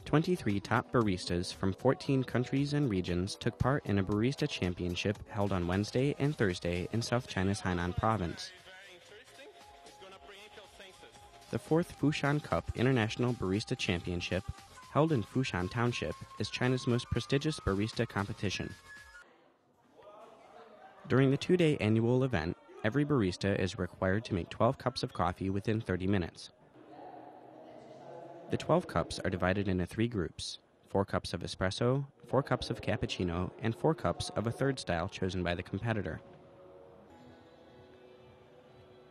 23 top baristas from 14 countries and regions took part in a barista championship held on Wednesday and Thursday in South China's Hainan Province. The 4th Fushan Cup International Barista Championship, held in Fushan Township, is China's most prestigious barista competition. During the 2-day annual event, every barista is required to make 12 cups of coffee within 30 minutes. The 12 cups are divided into 3 groups: 4 cups of espresso, 4 cups of cappuccino, and 4 cups of a third style chosen by the competitor.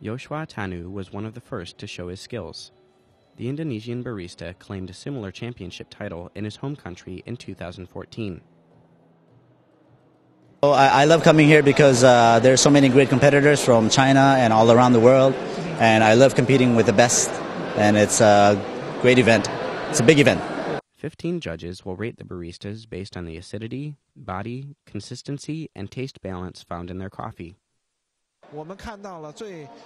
Yoshua Tanu was one of the first to show his skills. The Indonesian barista claimed a similar championship title in his home country in 2014. I love coming here because there are so many great competitors from China and all around the world, and I love competing with the best, and it's a great event. It's a big event. 15 judges will rate the baristas based on the acidity, body, consistency, and taste balance found in their coffee.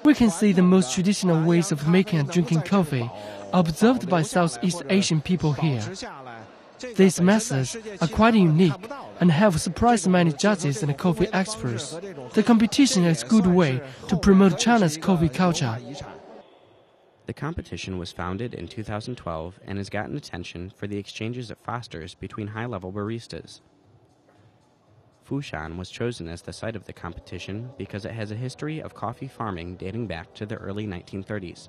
We can see the most traditional ways of making and drinking coffee observed by Southeast Asian people here. These methods are quite unique and have surprised many judges and coffee experts. The competition is a good way to promote China's coffee culture. The competition was founded in 2012 and has gotten attention for the exchanges it fosters between high-level baristas. Fushan was chosen as the site of the competition because it has a history of coffee farming dating back to the early 1930s.